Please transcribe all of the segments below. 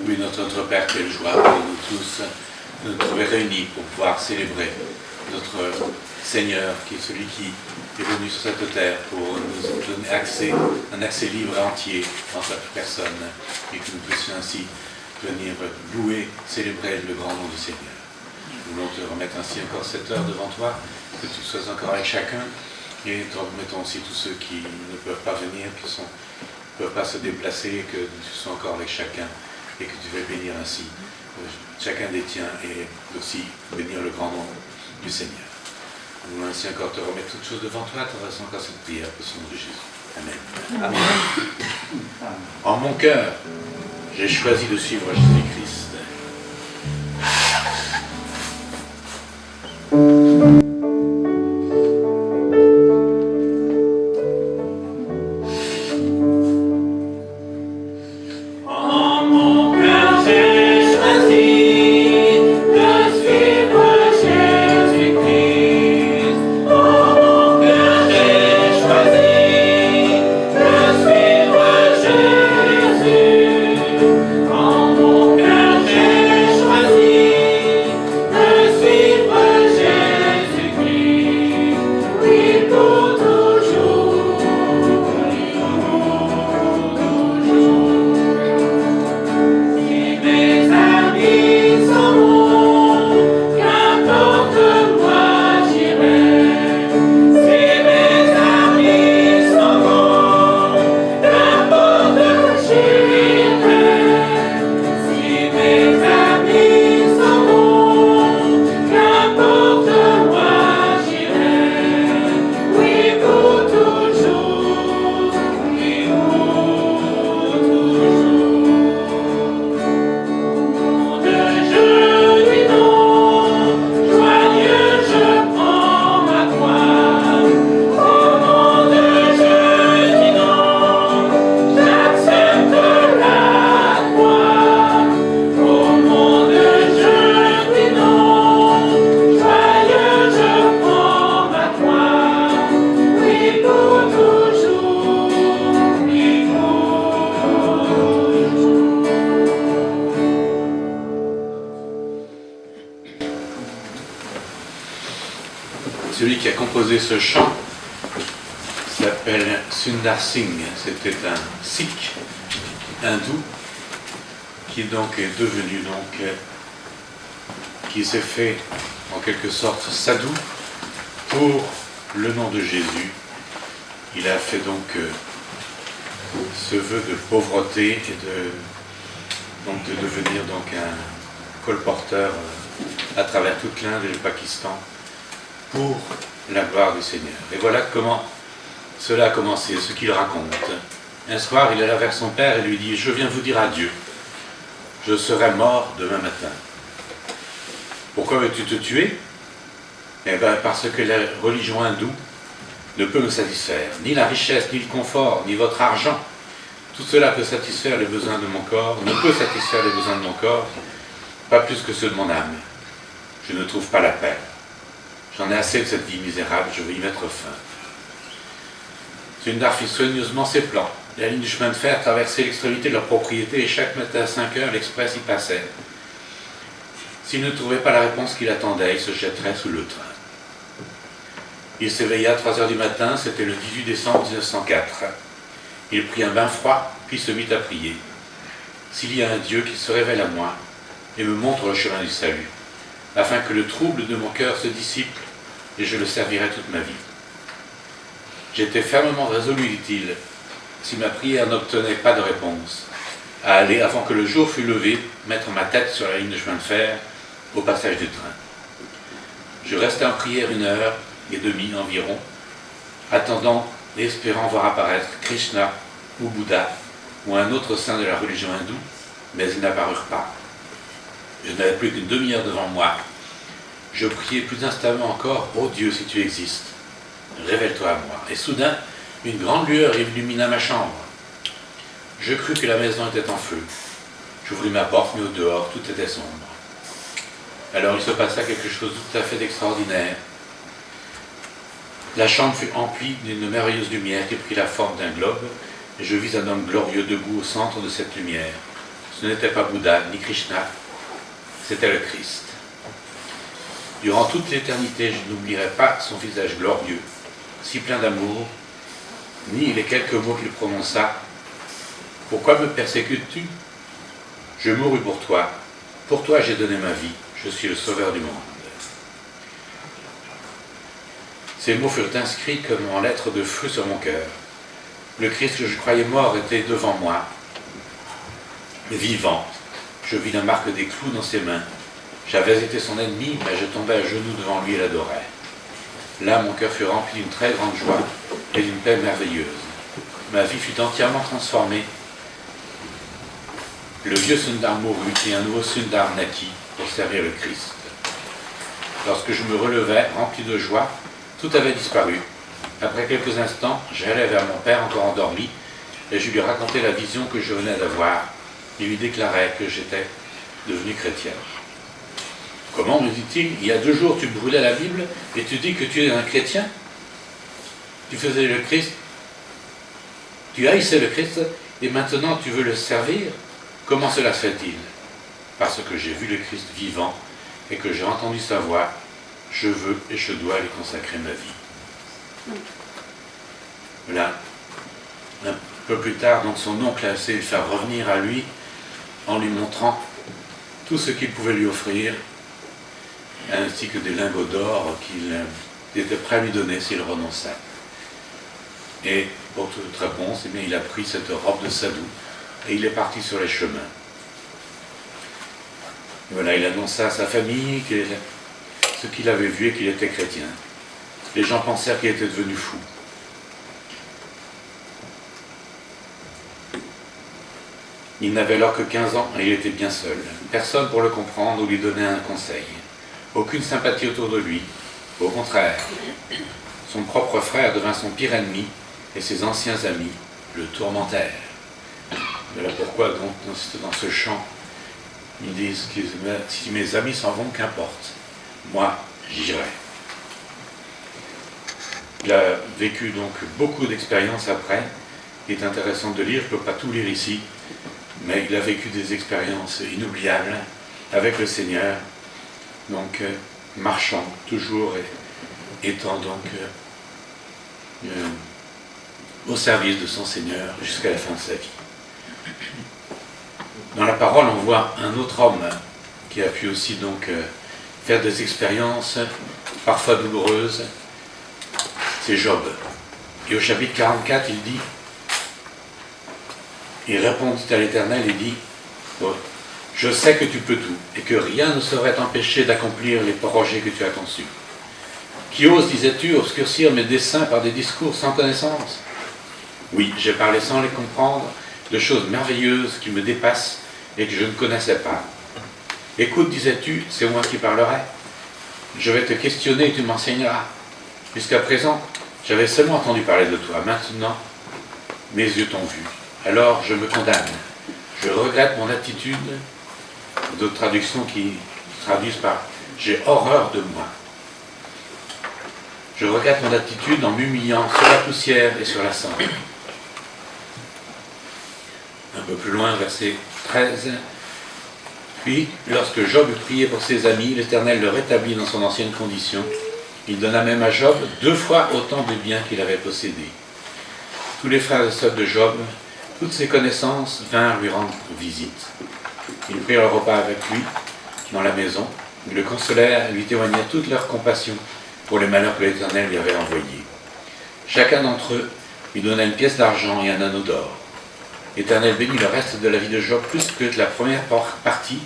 Oui, notre Père, quelle joie pour nous tous de nous trouver réunis pour pouvoir célébrer notre Seigneur, qui est celui qui est venu sur cette terre pour nous donner un accès libre et entier dans sa personne, et que nous puissions ainsi venir louer, célébrer le grand nom du Seigneur. Nous voulons te remettre ainsi encore cette heure devant toi, que tu sois encore avec chacun, et te remettons aussi tous ceux qui ne peuvent pas venir, qui ne peuvent pas se déplacer, que tu sois encore avec chacun, et que tu veuilles bénir ainsi chacun des tiens, et aussi bénir le grand nom du Seigneur. Nous voulons ainsi encore te remettre toutes choses devant toi, t'adressons encore cette prière au nom de Jésus. Amen. Amen. En mon cœur, j'ai choisi de suivre Jésus-Christ. Celui qui a composé ce chant s'appelle Sundar Singh. C'était un Sikh hindou qui donc est devenu qui s'est fait en quelque sorte sadhu pour le nom de Jésus. Il a fait donc ce vœu de pauvreté et de devenir donc un colporteur à travers toute l'Inde et le Pakistan pour la gloire du Seigneur. Et voilà comment cela a commencé, ce qu'il raconte. Un soir, il alla vers son père et lui dit « Je viens vous dire adieu. Je serai mort demain matin. » « Pourquoi veux-tu te tuer ? » « Eh bien, parce que la religion hindoue ne peut me satisfaire. Ni la richesse, ni le confort, ni votre argent. Tout cela peut satisfaire les besoins de mon corps, ne peut satisfaire les besoins de mon corps, pas plus que ceux de mon âme. Je ne trouve pas la paix. J'en ai assez de cette vie misérable, je veux y mettre fin. Sundar fit soigneusement ses plans. La ligne du chemin de fer traversait l'extrémité de leur propriété et chaque matin à 5 heures, l'express y passait. S'il ne trouvait pas la réponse qu'il attendait, il se jetterait sous le train. Il s'éveilla à 3 heures du matin, c'était le 18 décembre 1904. Il prit un bain froid, puis se mit à prier. S'il y a un Dieu qui se révèle à moi et me montre le chemin du salut, afin que le trouble de mon cœur se dissipe, et je le servirai toute ma vie. J'étais fermement résolu, dit-il, si ma prière n'obtenait pas de réponse, à aller, avant que le jour fût levé, mettre ma tête sur la ligne de chemin de fer, au passage du train. Je restai en prière 1h30 environ, attendant et espérant voir apparaître Krishna ou Bouddha ou un autre saint de la religion hindoue, mais ils n'apparurent pas. Je n'avais plus qu'une demi-heure devant moi. Je priais plus instamment encore, « Ô Dieu, si tu existes, révèle-toi à moi. » Et soudain, une grande lueur illumina ma chambre. Je crus que la maison était en feu. J'ouvris ma porte, mais au dehors, tout était sombre. Alors il se passa quelque chose de tout à fait extraordinaire. La chambre fut emplie d'une merveilleuse lumière qui prit la forme d'un globe, et je vis un homme glorieux debout au centre de cette lumière. Ce n'était pas Bouddha ni Krishna, c'était le Christ. Durant toute l'éternité, je n'oublierai pas son visage glorieux, si plein d'amour, ni les quelques mots qu'il prononça. « Pourquoi me persécutes-tu? Je mourus pour toi. Pour toi j'ai donné ma vie. Je suis le sauveur du monde. » Ces mots furent inscrits comme en lettres de feu sur mon cœur. Le Christ que je croyais mort était devant moi, vivant. Je vis la marque des clous dans ses mains. J'avais été son ennemi, mais je tombais à genoux devant lui et l'adorais. Là, mon cœur fut rempli d'une très grande joie et d'une paix merveilleuse. Ma vie fut entièrement transformée. Le vieux Sundar mourut et un nouveau Sundar naquit pour servir le Christ. Lorsque je me relevai, rempli de joie, tout avait disparu. Après quelques instants, j'allai vers mon père encore endormi et je lui racontai la vision que je venais d'avoir. Il lui déclarait que j'étais devenu chrétien. « Comment, me dit-il, il y a 2 jours tu brûlais la Bible et tu dis que tu es un chrétien? Tu faisais le Christ, tu haïssais le Christ et maintenant tu veux le servir? Comment cela se fait-il? Parce que j'ai vu le Christ vivant et que j'ai entendu sa voix, je veux et je dois lui consacrer ma vie. » Voilà. Un peu plus tard, donc, son oncle a essayé de faire revenir à lui en lui montrant tout ce qu'il pouvait lui offrir, ainsi que des lingots d'or qu'il était prêt à lui donner s'il renonçait. Et pour toute réponse, eh bien, il a pris cette robe de sadhu et il est parti sur les chemins. Et voilà, il annonça à sa famille ce qu'il avait vu et qu'il était chrétien. Les gens pensèrent qu'il était devenu fou. Il n'avait alors que 15 ans et il était bien seul. Personne pour le comprendre ou lui donner un conseil. Aucune sympathie autour de lui. Au contraire, son propre frère devint son pire ennemi et ses anciens amis le tourmentèrent. Voilà pourquoi donc, dans ce chant, ils disent que si mes amis s'en vont, qu'importe. Moi, j'irai. Il a vécu donc beaucoup d'expériences après. Il est intéressant de lire, je ne peux pas tout lire ici, mais il a vécu des expériences inoubliables avec le Seigneur, donc marchant toujours et étant donc au service de son Seigneur jusqu'à la fin de sa vie. Dans la parole, on voit un autre homme qui a pu aussi donc faire des expériences parfois douloureuses, c'est Job. Et au chapitre 44, il dit, il répondit à l'Éternel et dit, « Je sais que tu peux tout, et que rien ne saurait t'empêcher d'accomplir les projets que tu as conçus. Qui ose, disais-tu, obscurcir mes desseins par des discours sans connaissance? Oui, j'ai parlé sans les comprendre, de choses merveilleuses qui me dépassent et que je ne connaissais pas. Écoute, disais-tu, c'est moi qui parlerai. Je vais te questionner et tu m'enseigneras. Jusqu'à présent, j'avais seulement entendu parler de toi. Maintenant, mes yeux t'ont vu. Alors je me condamne. Je regrette mon attitude. » D'autres traductions qui traduisent par « j'ai horreur de moi ». Je regrette mon attitude en m'humiliant sur la poussière et sur la cendre. Un peu plus loin, verset 13. Puis, lorsque Job eut prié pour ses amis, l'Éternel le rétablit dans son ancienne condition. Il donna même à Job 2 fois autant de biens qu'il avait possédés. Tous les frères et sœurs de Job, toutes ses connaissances vinrent lui rendre visite. Ils prirent le repas avec lui dans la maison. Ils le consolèrent et lui témoignèrent toute leur compassion pour les malheurs que l'Éternel lui avait envoyés. Chacun d'entre eux lui donna une pièce d'argent et un anneau d'or. L'Éternel bénit le reste de la vie de Job plus que la première partie,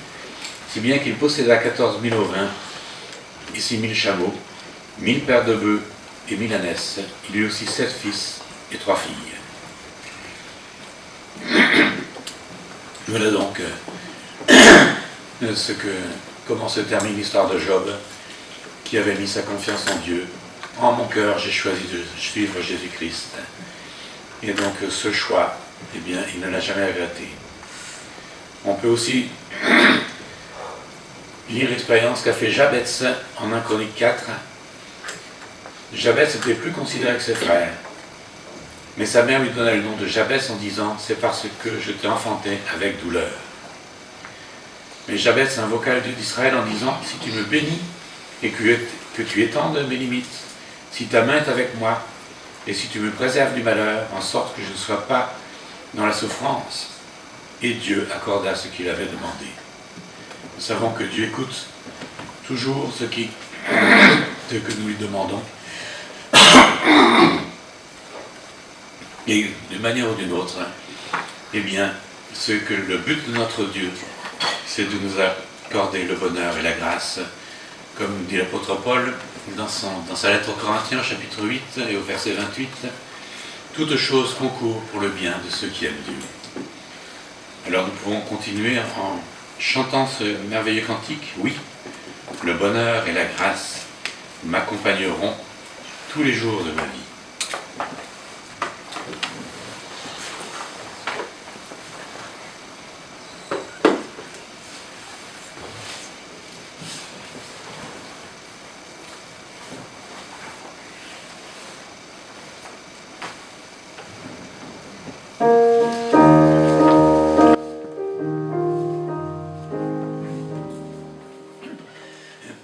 si bien qu'il posséda 14 000 ovins et 6 000 chameaux, 1000 paires de bœufs et 1000 ânesses. Il eut aussi 7 fils et 3 filles. Voilà donc comment se termine l'histoire de Job, qui avait mis sa confiance en Dieu. En mon cœur, j'ai choisi de suivre Jésus-Christ. Et donc ce choix, eh bien, il ne l'a jamais regretté. On peut aussi lire l'expérience qu'a fait Jabez en 1 Chronique 4. Jabez n'était plus considéré que ses frères. Mais sa mère lui donna le nom de Jabez en disant « C'est parce que je t'ai enfanté avec douleur. » Mais j'abaisse un vocal d'Israël en disant, si tu me bénis et que tu étendes mes limites, si ta main est avec moi, et si tu me préserves du malheur, en sorte que je ne sois pas dans la souffrance. Et Dieu accorda ce qu'il avait demandé. Nous savons que Dieu écoute toujours ce que nous lui demandons. Et d'une manière ou d'une autre, eh bien, le but de notre Dieu, c'est de nous accorder le bonheur et la grâce, comme dit l'apôtre Paul dans sa lettre aux Corinthiens, chapitre 8 et au verset 28, « Toutes choses concourent pour le bien de ceux qui aiment Dieu ». Alors nous pouvons continuer en chantant ce merveilleux cantique. Oui, le bonheur et la grâce m'accompagneront tous les jours de ma vie.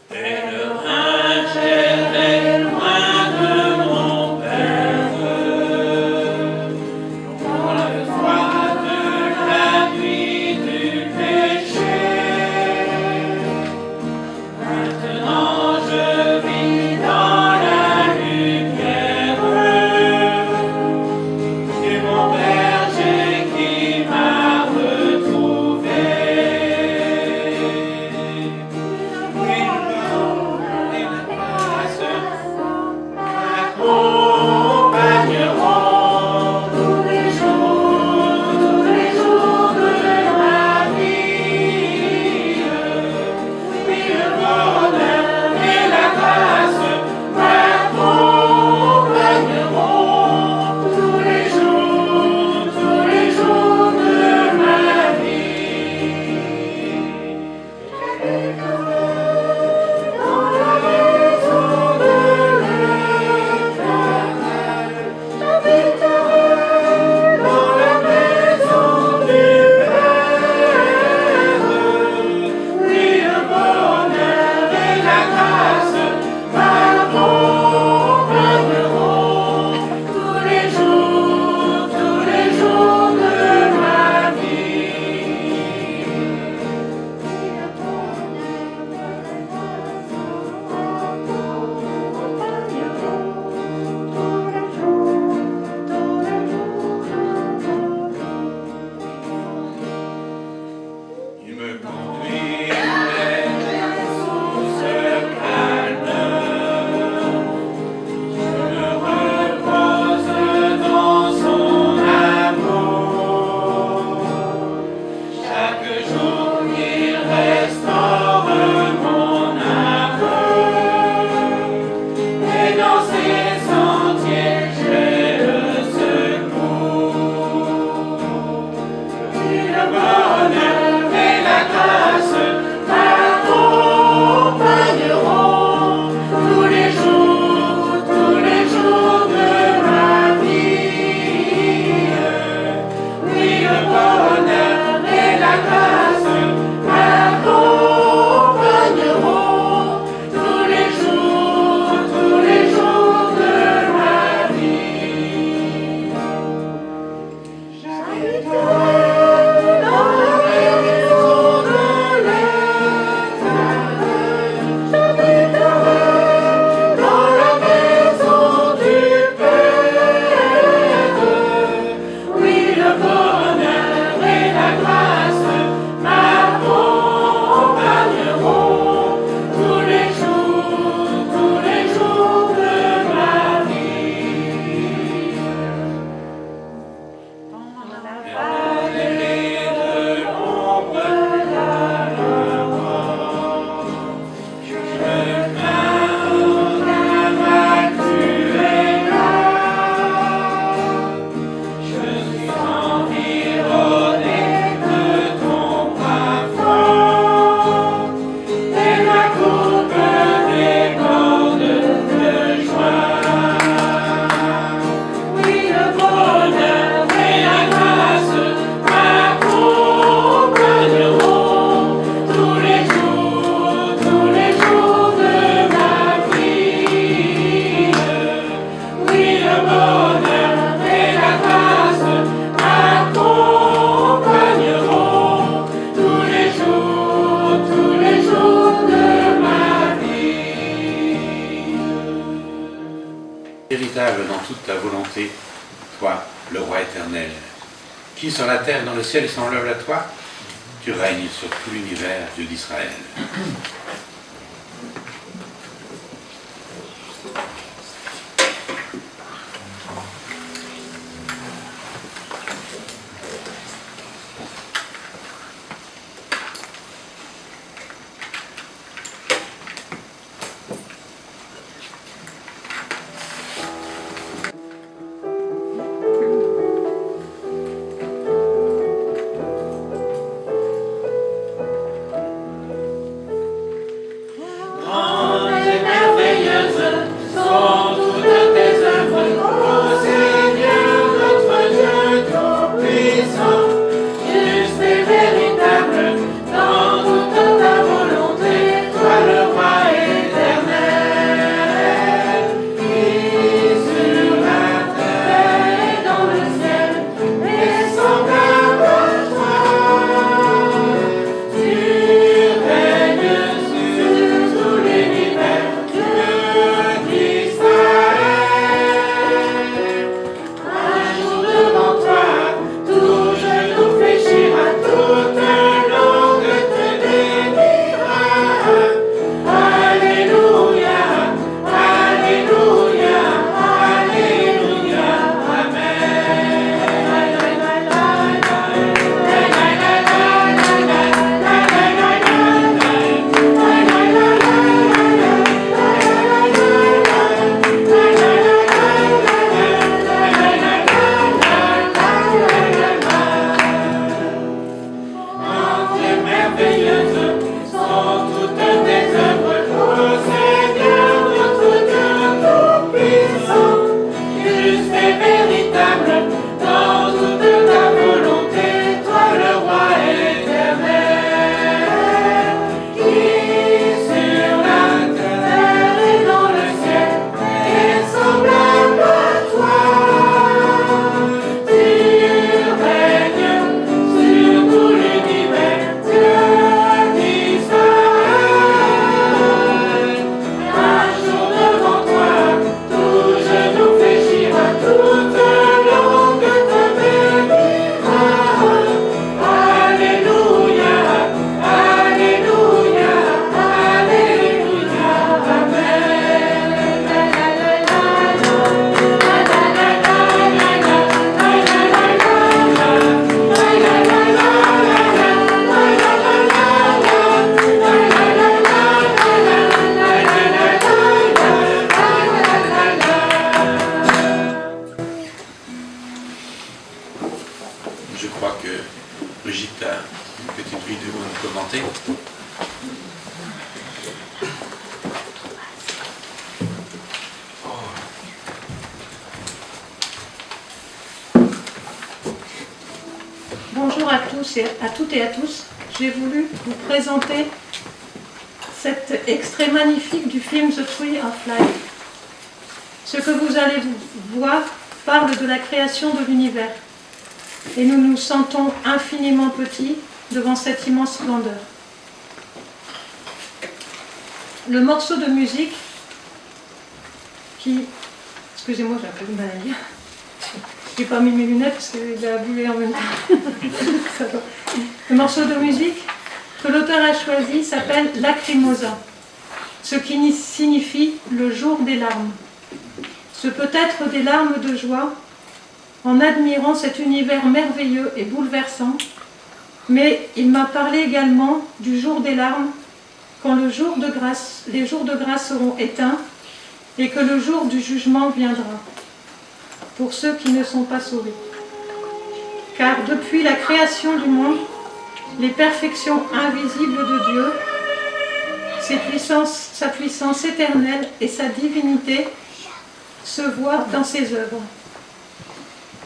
Pèlerin, j'irai loin de mon Père. véritable dans toute ta volonté, toi, le roi éternel. Qui sur la terre et dans le ciel est semblable à toi? Tu règnes sur tout l'univers, Dieu d'Israël. Bonjour à tous et à toutes et à tous. J'ai voulu vous présenter cet extrait magnifique du film The Tree of Life. Ce que vous allez voir parle de la création de l'univers. Et nous nous sentons infiniment petits devant cette immense splendeur. Le morceau de musique qui... Excusez-moi, j'ai un peu de mal à lire. Je n'ai pas mis mes lunettes parce qu'il a bullé en même temps. Le morceau de musique que l'auteur a choisi s'appelle Lacrimosa, ce qui signifie le jour des larmes. Ce peut être des larmes de joie en admirant cet univers merveilleux et bouleversant, mais il m'a parlé également du jour des larmes quand les jours de grâce seront éteints et que le jour du jugement viendra pour ceux qui ne sont pas sauvés. Car depuis la création du monde, les perfections invisibles de Dieu, sa puissance éternelle et sa divinité se voient dans ses œuvres.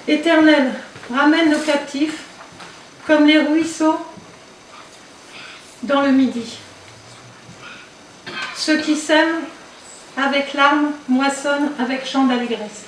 Éternel, ramène nos captifs comme les ruisseaux dans le Midi. Ceux qui sèment avec larmes moissonnent avec chant d'allégresse.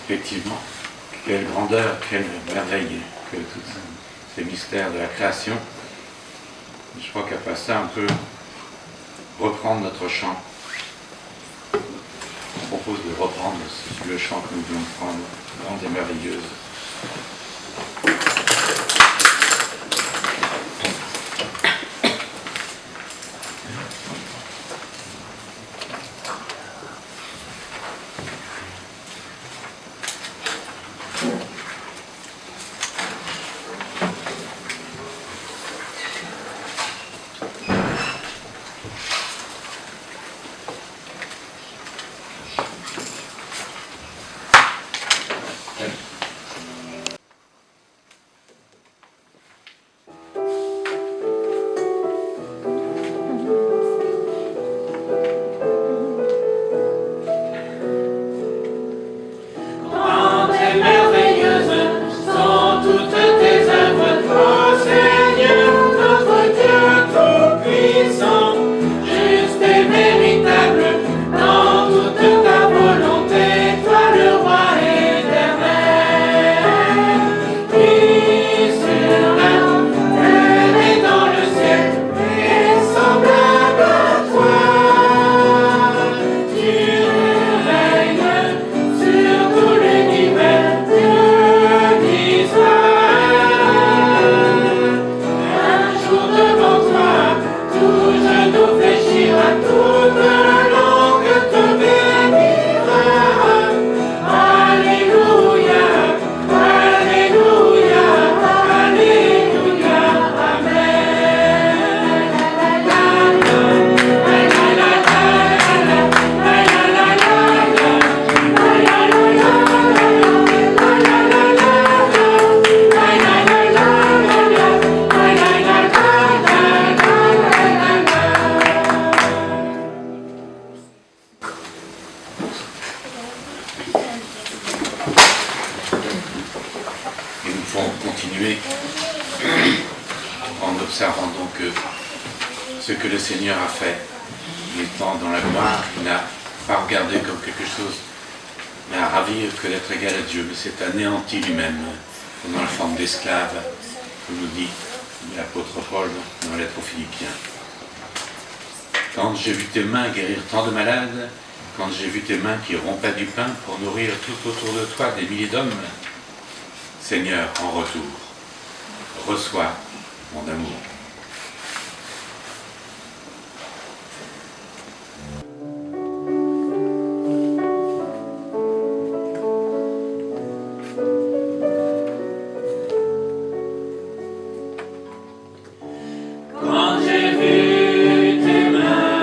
Effectivement, quelle grandeur, quelle merveille que tous ces mystères de la création. Je crois qu'après ça, on peut reprendre notre chant. Je propose de reprendre le chant que nous voulons prendre, grande et merveilleuse. En observant donc ce que le Seigneur a fait, étant dans la gloire, il n'a pas regardé comme quelque chose à ravir que d'être égal à Dieu, mais s'est anéanti lui-même dans la forme d'esclave, comme nous dit l'apôtre Paul dans la lettre aux Philippiens. Quand j'ai vu tes mains guérir tant de malades, quand j'ai vu tes mains qui rompaient du pain pour nourrir tout autour de toi des milliers d'hommes, Seigneur, en retour, reçois mon amour. Quand j'ai vu tes mains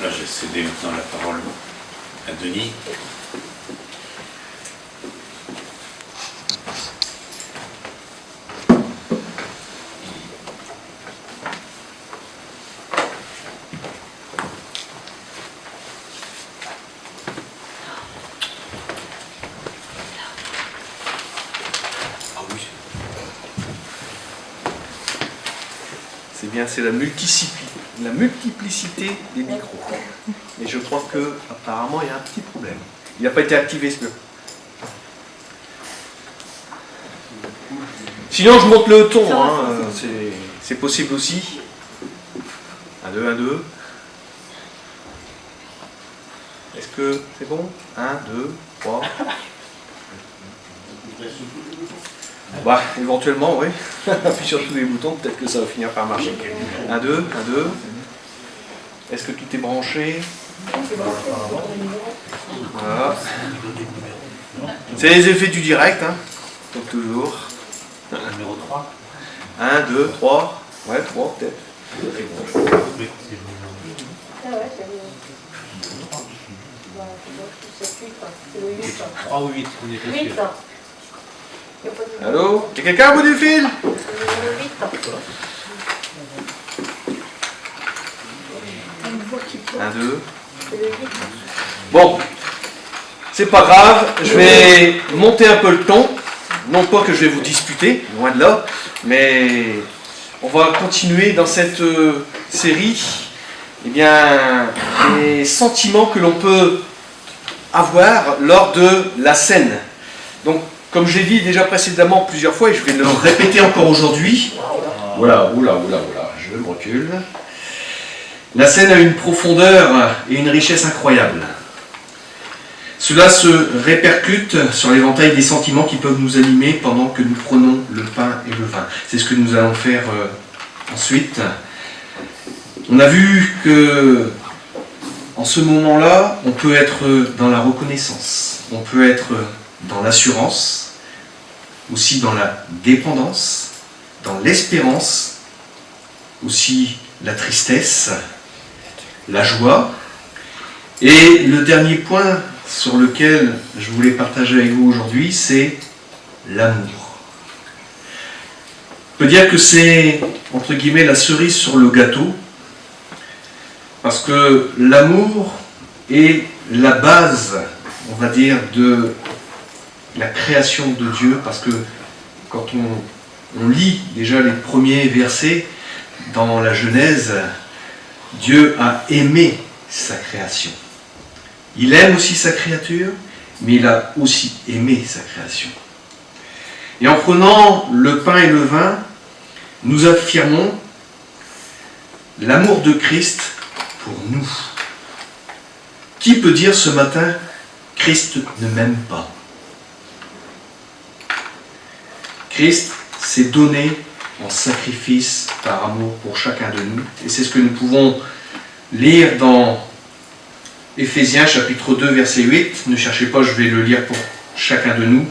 Là, j'ai cédé maintenant la parole à Denis. C'est bien, c'est la multiplicité des micros. Et je crois que apparemment il y a un petit problème. Il n'a pas été activé ce micro. Sinon je monte le ton, hein, c'est possible aussi. 1, 2, 1, 2. Est-ce que c'est bon? 1, 2, 3. Bah, éventuellement, oui. Appuie sur tous les boutons, peut-être que ça va finir par marcher. 1, 2, 1, 2. Est-ce que tout est branché? Voilà. C'est les effets du direct, hein. Comme toujours. Numéro 3. 1, 2, 3. Ouais, 3 peut-être. Ah ouais, c'est le 8. 3 ou 8, on est pas sûr. Allô? Il y a quelqu'un au bout du fil? 1, 2. Bon, c'est pas grave, je vais monter un peu le ton. Non pas que je vais vous disputer, loin de là, mais on va continuer dans cette série, eh bien, les sentiments que l'on peut avoir lors de la scène. Donc, comme je l'ai dit déjà précédemment plusieurs fois, et je vais le répéter encore aujourd'hui. Voilà, oula, je me recule. La scène a une profondeur et une richesse incroyables. Cela se répercute sur l'éventail des sentiments qui peuvent nous animer pendant que nous prenons le pain et le vin. C'est ce que nous allons faire ensuite. On a vu que en ce moment-là, on peut être dans la reconnaissance, on peut être dans l'assurance, aussi dans la dépendance, dans l'espérance, aussi la tristesse, la joie. Et le dernier point sur lequel je voulais partager avec vous aujourd'hui, c'est l'amour. On peut dire que c'est, entre guillemets, la cerise sur le gâteau, parce que l'amour est la base, on va dire, de la création de Dieu, parce que quand on lit déjà les premiers versets dans la Genèse, Dieu a aimé sa création. Il aime aussi sa créature, mais il a aussi aimé sa création. Et en prenant le pain et le vin, nous affirmons l'amour de Christ pour nous. Qui peut dire ce matin, Christ ne m'aime pas? Christ s'est donné en sacrifice par amour pour chacun de nous. Et c'est ce que nous pouvons lire dans Éphésiens chapitre 2 verset 8. Ne cherchez pas, je vais le lire pour chacun de nous.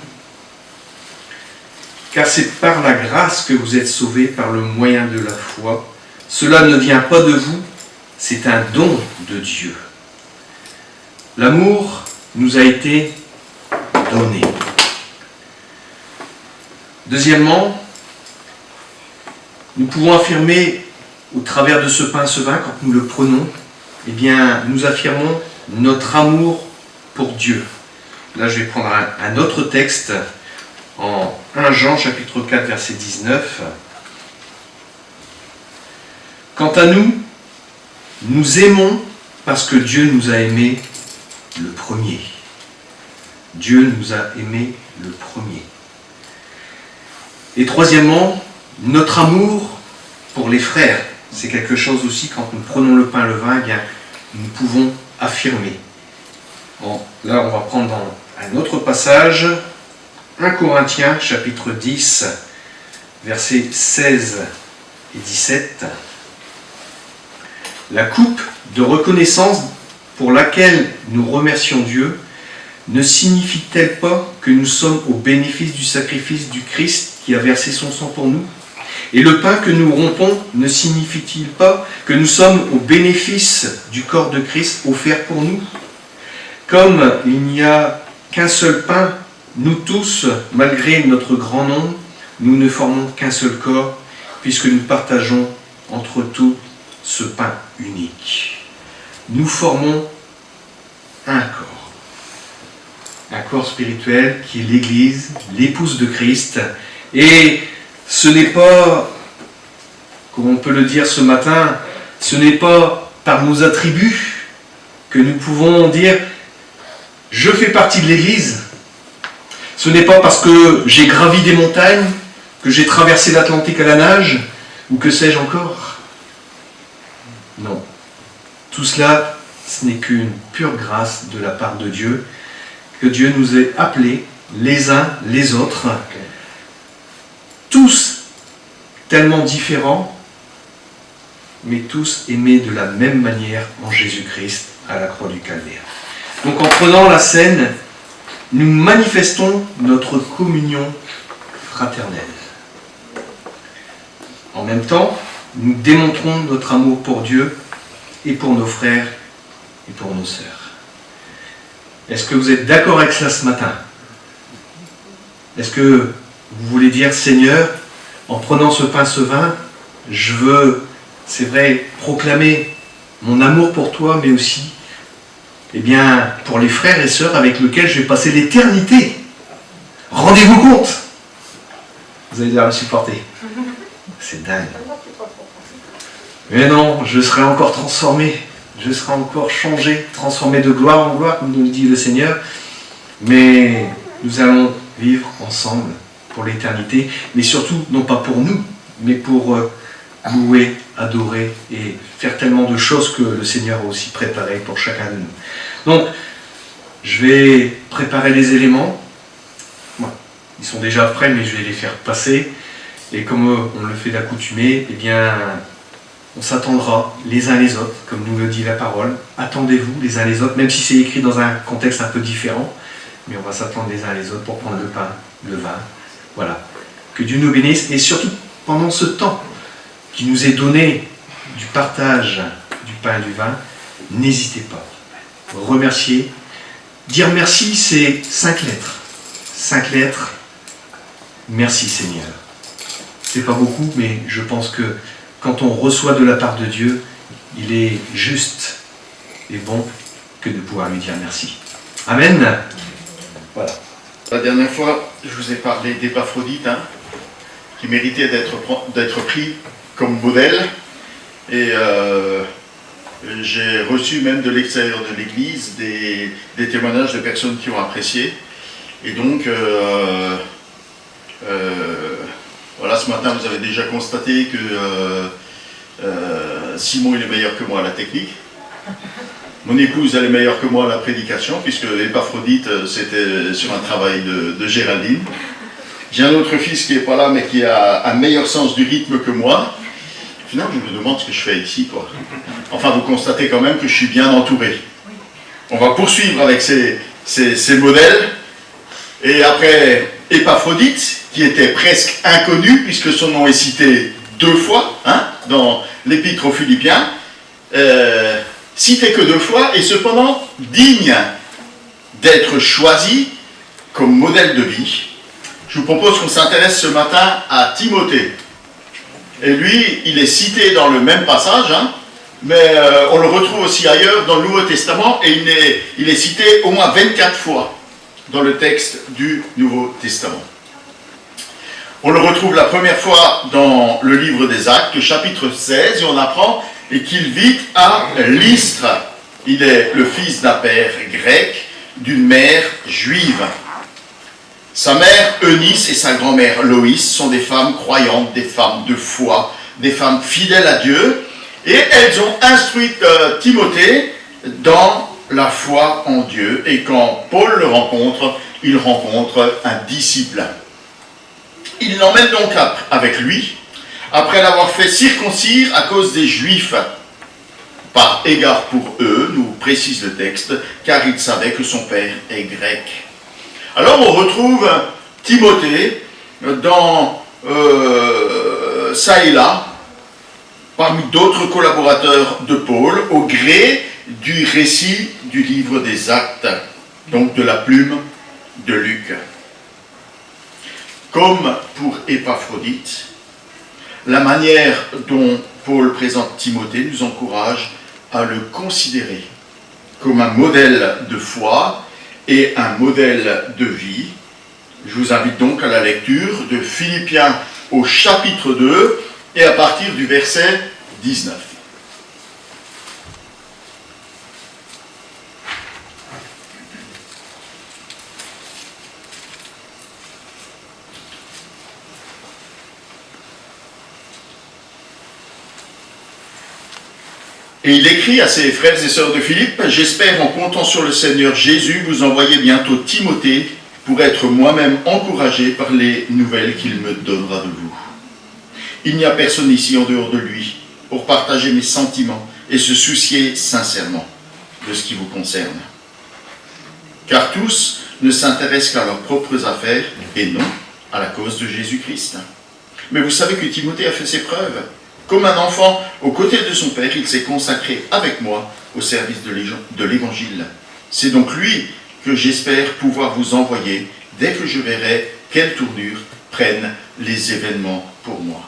Car c'est par la grâce que vous êtes sauvés par le moyen de la foi. Cela ne vient pas de vous, c'est un don de Dieu. L'amour nous a été donné. Deuxièmement, nous pouvons affirmer au travers de ce pain et ce vin, quand nous le prenons, eh bien, nous affirmons notre amour pour Dieu. Là, je vais prendre un autre texte en 1 Jean chapitre 4 verset 19. Quant à nous, nous aimons parce que Dieu nous a aimés le premier. Dieu nous a aimés le premier. Et troisièmement, notre amour pour les frères, c'est quelque chose aussi, quand nous prenons le pain et le vin, eh bien, nous pouvons affirmer. Bon, là, on va prendre dans un autre passage, 1 Corinthiens, chapitre 10, versets 16 et 17. La coupe de reconnaissance pour laquelle nous remercions Dieu ne signifie-t-elle pas que nous sommes au bénéfice du sacrifice du Christ qui a versé son sang pour nous? Et le pain que nous rompons ne signifie-t-il pas que nous sommes au bénéfice du corps de Christ offert pour nous? Comme il n'y a qu'un seul pain, nous tous, malgré notre grand nombre, nous ne formons qu'un seul corps, puisque nous partageons entre tous ce pain unique. Nous formons un corps spirituel qui est l'Église, l'épouse de Christ. Et ce n'est pas, comme on peut le dire ce matin, ce n'est pas par nos attributs que nous pouvons dire « je fais partie de l'Église ». Ce n'est pas parce que j'ai gravi des montagnes, que j'ai traversé l'Atlantique à la nage, ou que sais-je encore. Non. Tout cela, ce n'est qu'une pure grâce de la part de Dieu, que Dieu nous ait appelés les uns les autres, tous tellement différents, mais tous aimés de la même manière en Jésus-Christ à la croix du Calvaire. Donc en prenant la scène, nous manifestons notre communion fraternelle. En même temps, nous démontrons notre amour pour Dieu et pour nos frères et pour nos sœurs. Est-ce que vous êtes d'accord avec cela ce matin? Est-ce que vous voulez dire, Seigneur, en prenant ce pain, ce vin, je veux, c'est vrai, proclamer mon amour pour toi, mais aussi, eh bien, pour les frères et sœurs avec lesquels je vais passer l'éternité. Rendez-vous compte? Vous allez dire me supporter. C'est dingue. Mais non, je serai encore transformé. Je serai encore changé, transformé de gloire en gloire, comme nous le dit le Seigneur. Mais nous allons vivre ensemble pour l'éternité. Mais surtout, non pas pour nous, mais pour louer, adorer et faire tellement de choses que le Seigneur a aussi préparées pour chacun de nous. Donc, je vais préparer les éléments. Bon, ils sont déjà prêts, mais je vais les faire passer. Et comme on le fait d'accoutumée, eh bien, on s'attendra les uns les autres, comme nous le dit la parole. Attendez-vous les uns les autres, même si c'est écrit dans un contexte un peu différent. Mais on va s'attendre les uns les autres pour prendre le pain, le vin. Voilà. Que Dieu nous bénisse. Et surtout, pendant ce temps qui nous est donné du partage du pain et du vin, n'hésitez pas. Remercier. Dire merci, c'est 5 lettres. 5 lettres. Merci Seigneur. C'est pas beaucoup, mais je pense que quand on reçoit de la part de Dieu, il est juste et bon que de pouvoir lui dire merci. Amen. Voilà. La dernière fois, je vous ai parlé d'Épaphrodite, qui méritait d'être pris comme modèle. Et j'ai reçu même de l'extérieur de l'Église des témoignages de personnes qui ont apprécié. Et donc, voilà, ce matin, vous avez déjà constaté que Simon il est meilleur que moi à la technique. Mon épouse, elle est meilleure que moi à la prédication, puisque Épaphrodite, c'était sur un travail de Géraldine. J'ai un autre fils qui n'est pas là, mais qui a un meilleur sens du rythme que moi. Finalement, je me demande ce que je fais ici, quoi. Enfin, vous constatez quand même que je suis bien entouré. On va poursuivre avec ces modèles. Et après Épaphrodite, qui était presque inconnu, puisque son nom est cité 2 fois dans l'Épître aux Philippiens, cité que 2 fois, et cependant digne d'être choisi comme modèle de vie. Je vous propose qu'on s'intéresse ce matin à Timothée. Et lui, il est cité dans le même passage, mais on le retrouve aussi ailleurs dans le Nouveau Testament, et il est cité au moins 24 fois dans le texte du Nouveau Testament. On le retrouve la première fois dans le livre des Actes, chapitre 16, et on apprend qu'il vit à Lystre. Il est le fils d'un père grec, d'une mère juive. Sa mère Eunice et sa grand-mère Loïs sont des femmes croyantes, des femmes de foi, des femmes fidèles à Dieu, et elles ont instruit Timothée dans la foi en Dieu. Et quand Paul le rencontre, il rencontre un disciple. Il l'emmène donc avec lui, après l'avoir fait circoncire à cause des Juifs, par égard pour eux, nous précise le texte, car il savait que son père est grec. Alors on retrouve Timothée dans ça et là, parmi d'autres collaborateurs de Paul, au gré du récit du livre des Actes, donc de la plume de Luc. Comme pour Épaphrodite, la manière dont Paul présente Timothée nous encourage à le considérer comme un modèle de foi et un modèle de vie. Je vous invite donc à la lecture de Philippiens au chapitre 2 et à partir du verset 19. Et il écrit à ses frères et sœurs de Philippe, « J'espère en comptant sur le Seigneur Jésus vous envoyer bientôt Timothée pour être moi-même encouragé par les nouvelles qu'il me donnera de vous. Il n'y a personne ici en dehors de lui pour partager mes sentiments et se soucier sincèrement de ce qui vous concerne. Car tous ne s'intéressent qu'à leurs propres affaires et non à la cause de Jésus-Christ. Mais vous savez que Timothée a fait ses preuves. Comme un enfant, aux côtés de son père, il s'est consacré avec moi au service de l'Évangile. C'est donc lui que j'espère pouvoir vous envoyer dès que je verrai quelle tournure prennent les événements pour moi. »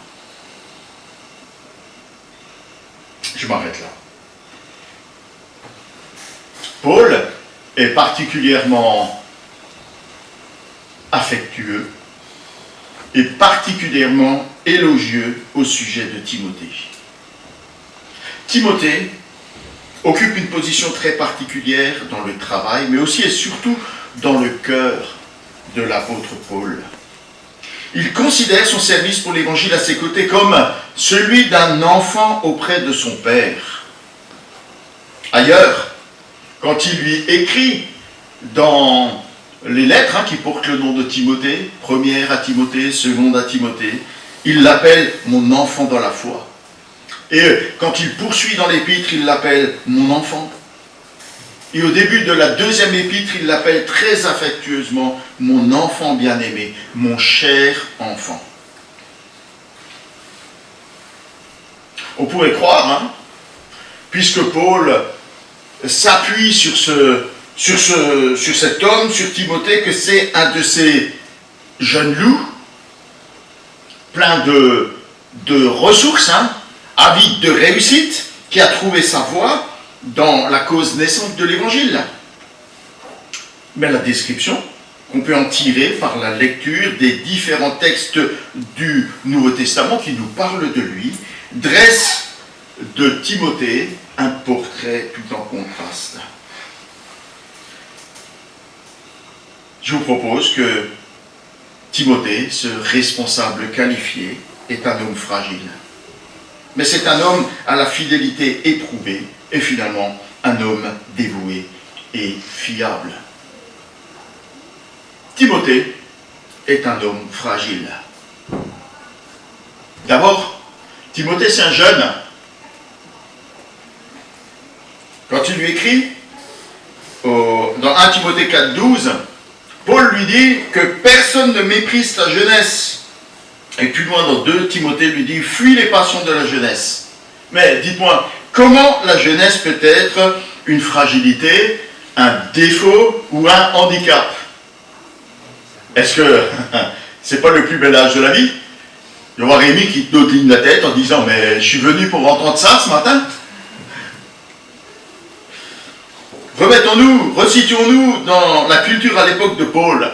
Je m'arrête là. Paul est particulièrement affectueux et particulièrement élogieux au sujet de Timothée. Timothée occupe une position très particulière dans le travail, mais aussi et surtout dans le cœur de l'apôtre Paul. Il considère son service pour l'Évangile à ses côtés comme celui d'un enfant auprès de son père. Ailleurs, quand il lui écrit dans les lettres qui portent le nom de Timothée, première à Timothée, seconde à Timothée, il l'appelle « mon enfant dans la foi ». Et quand il poursuit dans l'épître, il l'appelle « mon enfant ». Et au début de la deuxième épître, il l'appelle très affectueusement « mon enfant bien-aimé, mon cher enfant ». On pourrait croire, puisque Paul s'appuie sur cet homme, sur Timothée, que c'est un de ces jeunes loups, plein de ressources, avide de réussite, qui a trouvé sa voie dans la cause naissante de l'Évangile. Mais la description qu'on peut en tirer par la lecture des différents textes du Nouveau Testament qui nous parlent de lui, dresse de Timothée un portrait tout en contraste. Je vous propose que Timothée, ce responsable qualifié, est un homme fragile. Mais c'est un homme à la fidélité éprouvée et finalement un homme dévoué et fiable. Timothée est un homme fragile. D'abord, Timothée c'est un jeune. Quand il lui écrit, dans 1 Timothée 4,12, Paul lui dit que personne ne méprise ta jeunesse. Et plus loin dans 2 Timothée lui dit, fuis les passions de la jeunesse. Mais dites-moi, comment la jeunesse peut être une fragilité, un défaut ou un handicap? Est-ce que c'est pas le plus bel âge de la vie? Il y aura Rémi qui te dodeline la tête en disant, mais je suis venu pour entendre ça ce matin. Remettons-nous, resituons-nous dans la culture à l'époque de Paul.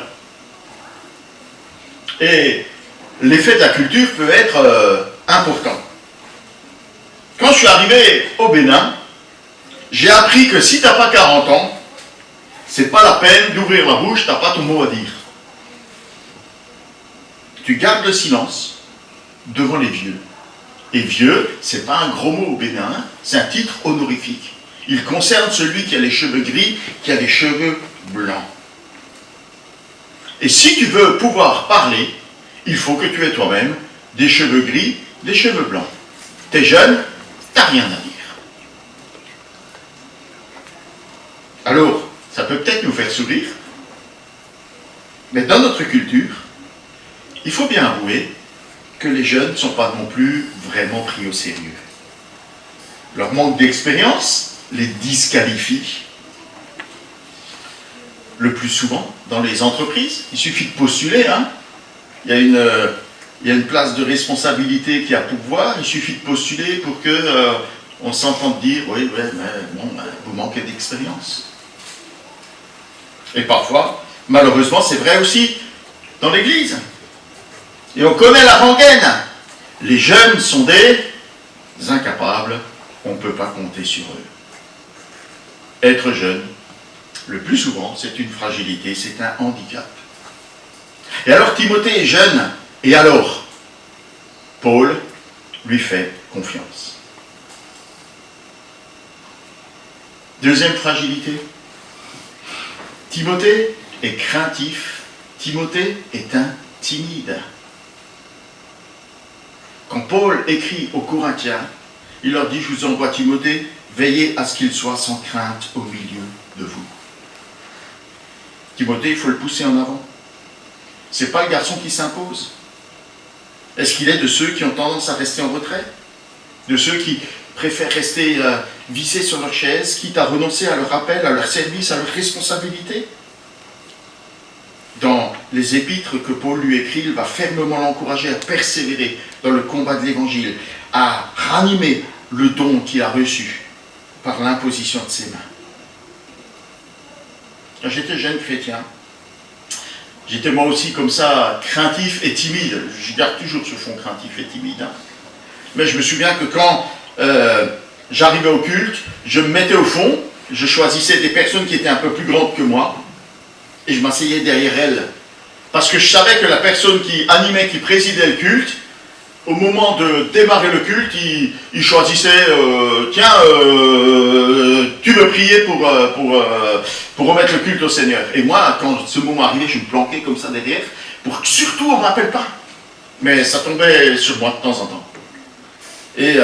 Et l'effet de la culture peut être important. Quand je suis arrivé au Bénin, j'ai appris que si tu n'as pas 40 ans, c'est pas la peine d'ouvrir la bouche, tu n'as pas ton mot à dire. Tu gardes le silence devant les vieux. Et vieux, c'est pas un gros mot au Bénin, c'est un titre honorifique. Il concerne celui qui a les cheveux gris, qui a les cheveux blancs. Et si tu veux pouvoir parler, il faut que tu aies toi-même des cheveux gris, des cheveux blancs. T'es jeune, t'as rien à dire. Alors, ça peut peut-être nous faire sourire, mais dans notre culture, il faut bien avouer que les jeunes ne sont pas non plus vraiment pris au sérieux. Leur manque d'expérience les disqualifie. Le plus souvent, dans les entreprises, il suffit de postuler, hein. Il y a une place de responsabilité qui a à pourvoir, il suffit de postuler pour que on s'entende dire « oui, mais bon, vous manquez d'expérience ». Et parfois, malheureusement, c'est vrai aussi dans l'Église. Et on connaît la rengaine. Les jeunes sont des incapables, on ne peut pas compter sur eux. Être jeune, le plus souvent, c'est une fragilité, c'est un handicap. Et alors Timothée est jeune, et alors Paul lui fait confiance. Deuxième fragilité, Timothée est craintif, Timothée est un timide. Quand Paul écrit aux Corinthiens, il leur dit « Je vous envoie Timothée, veillez à ce qu'il soit sans crainte au milieu de vous. » Timothée, il faut le pousser en avant. Ce n'est pas le garçon qui s'impose. Est-ce qu'il est de ceux qui ont tendance à rester en retrait? De ceux qui préfèrent rester vissés sur leur chaise, quitte à renoncer à leur appel, à leur service, à leur responsabilité? Dans les épîtres que Paul lui écrit, il va fermement l'encourager à persévérer dans le combat de l'Évangile, à ranimer le don qu'il a reçu par l'imposition de ses mains. Quand j'étais jeune chrétien, j'étais moi aussi comme ça, craintif et timide. Je garde toujours ce fond craintif et timide. Hein. Mais je me souviens que quand j'arrivais au culte, je me mettais au fond, je choisissais des personnes qui étaient un peu plus grandes que moi, et je m'asseyais derrière elles. Parce que je savais que la personne qui animait, qui présidait le culte, au moment de démarrer le culte, il choisissait tiens, tu veux prier pour remettre le culte au Seigneur. Et moi, quand ce moment arrivait, je me planquais comme ça derrière, pour que surtout on ne me rappelle pas. Mais ça tombait sur moi de temps en temps. Et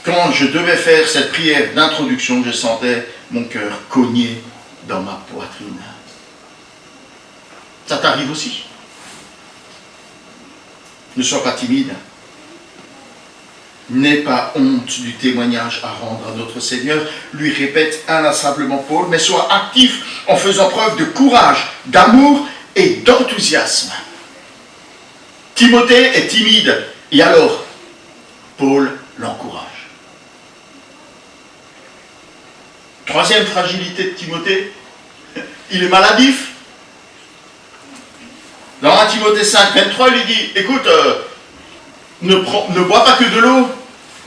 quand je devais faire cette prière d'introduction, je sentais mon cœur cogner dans ma poitrine. Ça t'arrive aussi? Ne sois pas timide. N'aie pas honte du témoignage à rendre à notre Seigneur, lui répète inlassablement Paul, mais sois actif en faisant preuve de courage, d'amour et d'enthousiasme. Timothée est timide, et alors, Paul l'encourage. Troisième fragilité de Timothée, il est maladif. Dans 1 Timothée 5, 23, il lui dit, écoute, ne bois pas que de l'eau,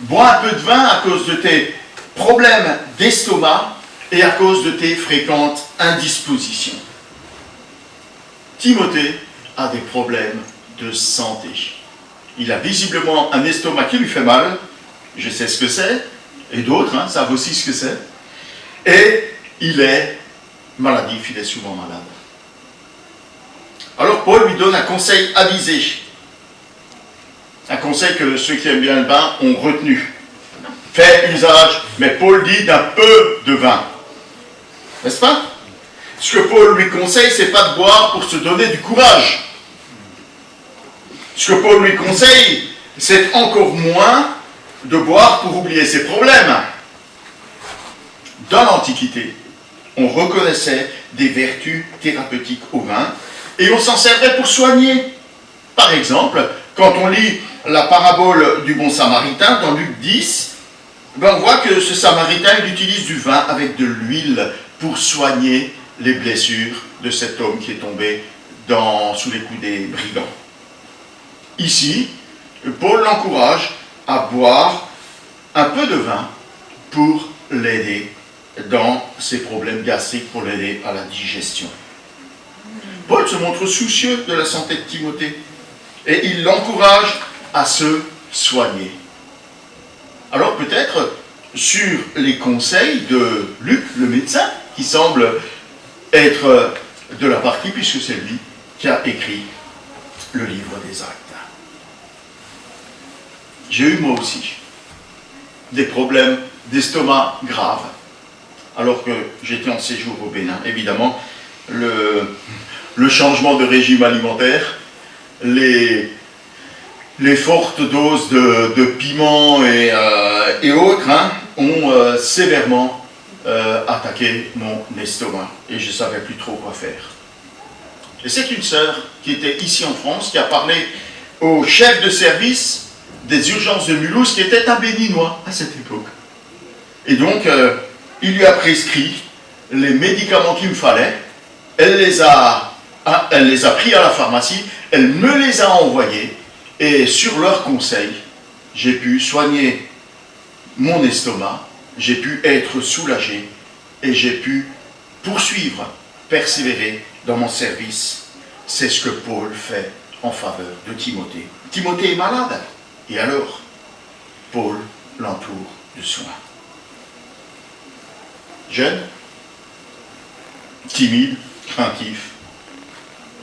bois un peu de vin à cause de tes problèmes d'estomac et à cause de tes fréquentes indispositions. Timothée a des problèmes de santé. Il a visiblement un estomac qui lui fait mal, je sais ce que c'est, et d'autres savent aussi ce que c'est, et il est maladif, il est souvent malade. Alors Paul lui donne un conseil avisé. Un conseil que ceux qui aiment bien le vin ont retenu. Fais usage, mais Paul dit d'un peu de vin. N'est-ce pas? Ce que Paul lui conseille, c'est pas de boire pour se donner du courage. Ce que Paul lui conseille, c'est encore moins de boire pour oublier ses problèmes. Dans l'Antiquité, on reconnaissait des vertus thérapeutiques au vin et on s'en servait pour soigner. Par exemple, quand on lit la parabole du bon samaritain dans Luc 10, on voit que ce samaritain il utilise du vin avec de l'huile pour soigner les blessures de cet homme qui est tombé sous les coups des brigands. Ici, Paul l'encourage à boire un peu de vin pour l'aider dans ses problèmes gastriques, pour l'aider à la digestion. Paul se montre soucieux de la santé de Timothée et il l'encourage à se soigner. Alors peut-être sur les conseils de Luc, le médecin, qui semble être de la partie, puisque c'est lui qui a écrit le livre des Actes. J'ai eu moi aussi des problèmes d'estomac graves, alors que j'étais en séjour au Bénin. Évidemment, le changement de régime alimentaire, les les fortes doses de piment et autres ont sévèrement attaqué mon estomac et je ne savais plus trop quoi faire. Et c'est une sœur qui était ici en France qui a parlé au chef de service des urgences de Mulhouse qui était un Béninois à cette époque. Et donc, il lui a prescrit les médicaments qu'il me fallait. Elle les a pris à la pharmacie, elle me les a envoyés et sur leur conseil, j'ai pu soigner mon estomac, j'ai pu être soulagé et j'ai pu poursuivre, persévérer dans mon service. C'est ce que Paul fait en faveur de Timothée. Timothée est malade. Et alors, Paul l'entoure de soins. Jeune, timide, craintif,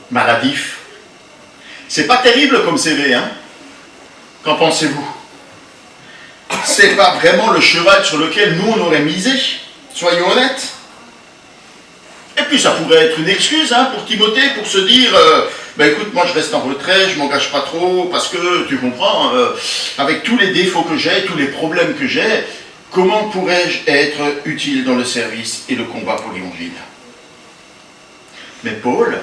maladif. C'est pas terrible comme CV, hein? Qu'en pensez-vous? C'est pas vraiment le cheval sur lequel nous on aurait misé, soyons honnêtes. Et puis ça pourrait être une excuse pour Timothée pour se dire écoute, moi je reste en retrait, je m'engage pas trop, parce que tu comprends, avec tous les défauts que j'ai, tous les problèmes que j'ai, comment pourrais-je être utile dans le service et le combat pour l'évangile? Mais Paul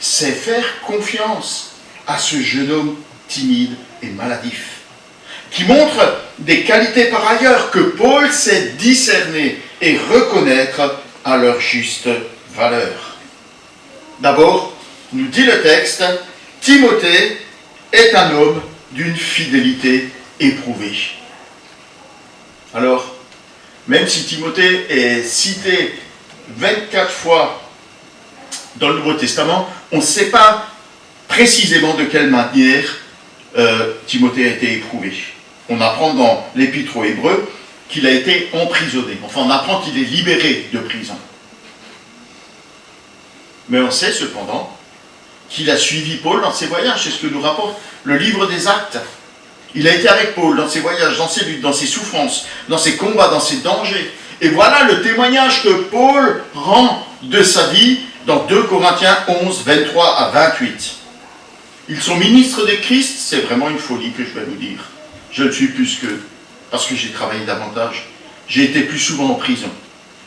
sait faire confiance à ce jeune homme timide et maladif, qui montre des qualités par ailleurs que Paul sait discerner et reconnaître à leur juste valeur. D'abord, nous dit le texte, Timothée est un homme d'une fidélité éprouvée. Alors, même si Timothée est cité 24 fois dans le Nouveau Testament, on ne sait pas précisément de quelle manière Timothée a été éprouvé. On apprend dans l'Épître aux Hébreux qu'il a été emprisonné. Enfin, on apprend qu'il est libéré de prison. Mais on sait cependant qu'il a suivi Paul dans ses voyages. C'est ce que nous rapporte le livre des Actes. Il a été avec Paul dans ses voyages, dans ses luttes, dans ses souffrances, dans ses combats, dans ses dangers. Et voilà le témoignage que Paul rend de sa vie dans 2 Corinthiens 11, 23 à 28. Ils sont ministres de Christ, c'est vraiment une folie que je vais vous dire. Je le suis plus qu'eux, parce que j'ai travaillé davantage. J'ai été plus souvent en prison.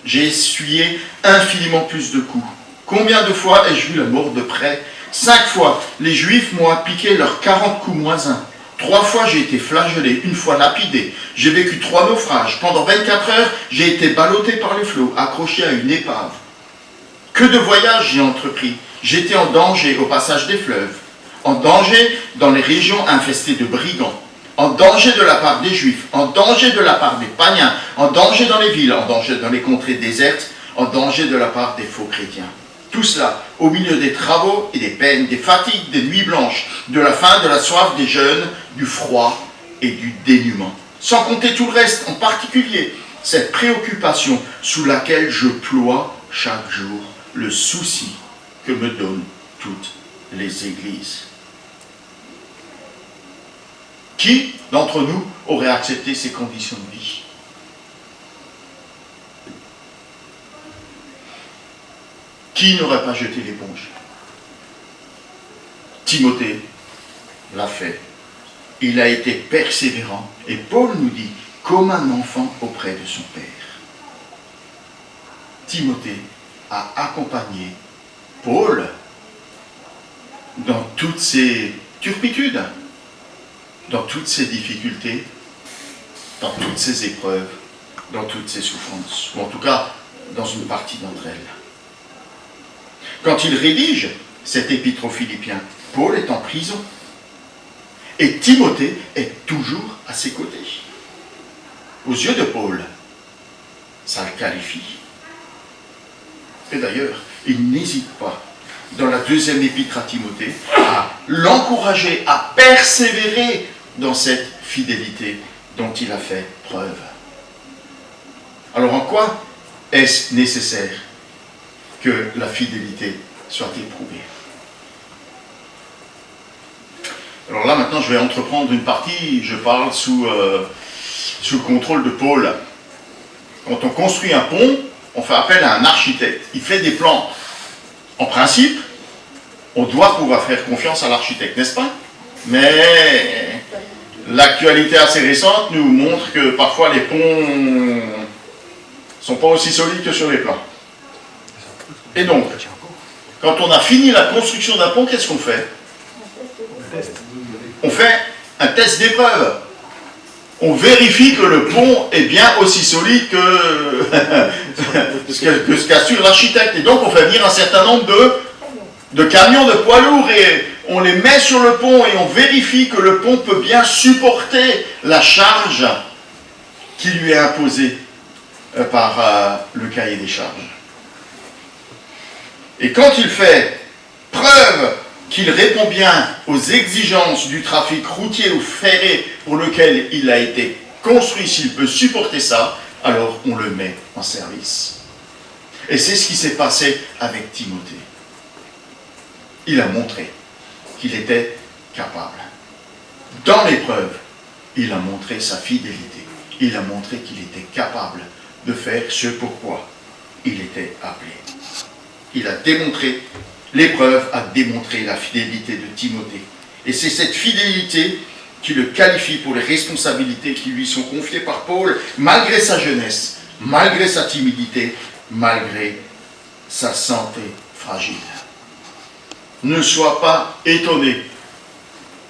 J'ai essuyé infiniment plus de coups. Combien de fois ai-je vu la mort de près? 5 fois, les Juifs m'ont appliqué leurs 40 coups moins 1. 3 fois, j'ai été flagellé, 1 fois lapidé. J'ai vécu 3 naufrages. Pendant 24 heures, j'ai été ballotté par les flots, accroché à une épave. Que de voyages j'ai entrepris. J'étais en danger au passage des fleuves, en danger dans les régions infestées de brigands, en danger de la part des Juifs, en danger de la part des païens, en danger dans les villes, en danger dans les contrées désertes, en danger de la part des faux chrétiens. Tout cela au milieu des travaux et des peines, des fatigues, des nuits blanches, de la faim, de la soif, des jeûnes, du froid et du dénuement. Sans compter tout le reste, en particulier cette préoccupation sous laquelle je ploie chaque jour, le souci que me donnent toutes les églises. Qui d'entre nous aurait accepté ces conditions de vie? Qui n'aurait pas jeté l'éponge? Timothée l'a fait. Il a été persévérant. Et Paul nous dit, comme un enfant auprès de son père. Timothée a accompagné Paul dans toutes ses turpitudes, dans toutes ses difficultés, dans toutes ses épreuves, dans toutes ses souffrances, ou en tout cas dans une partie d'entre elles. Quand il rédige cet épître aux Philippiens, Paul est en prison et Timothée est toujours à ses côtés. Aux yeux de Paul, ça le qualifie. Et d'ailleurs, il n'hésite pas, dans la 2e épître à Timothée, à l'encourager à persévérer dans cette fidélité dont il a fait preuve. Alors en quoi est-ce nécessaire que la fidélité soit éprouvée? Alors là maintenant je vais entreprendre une partie, je parle sous le contrôle de Paul. Quand on construit un pont, on fait appel à un architecte, il fait des plans. En principe, on doit pouvoir faire confiance à l'architecte, n'est-ce pas? Mais l'actualité assez récente nous montre que parfois les ponts ne sont pas aussi solides que sur les plans. Et donc, quand on a fini la construction d'un pont, qu'est-ce qu'on fait? On fait un test d'épreuve. On vérifie que le pont est bien aussi solide que ce qu'assure l'architecte. Et donc on fait venir un certain nombre de camions de poids lourds et on les met sur le pont et on vérifie que le pont peut bien supporter la charge qui lui est imposée par le cahier des charges. Et quand il fait preuve qu'il répond bien aux exigences du trafic routier ou ferré pour lequel il a été construit, s'il peut supporter ça, alors on le met en service. Et c'est ce qui s'est passé avec Timothée. Il a montré qu'il était capable. Dans l'épreuve, il a montré sa fidélité. Il a montré qu'il était capable de faire ce pourquoi il était appelé. Il a démontré, l'épreuve a démontré la fidélité de Timothée. Et c'est cette fidélité qui le qualifie pour les responsabilités qui lui sont confiées par Paul, malgré sa jeunesse, malgré sa timidité, malgré sa santé fragile. Ne sois pas étonné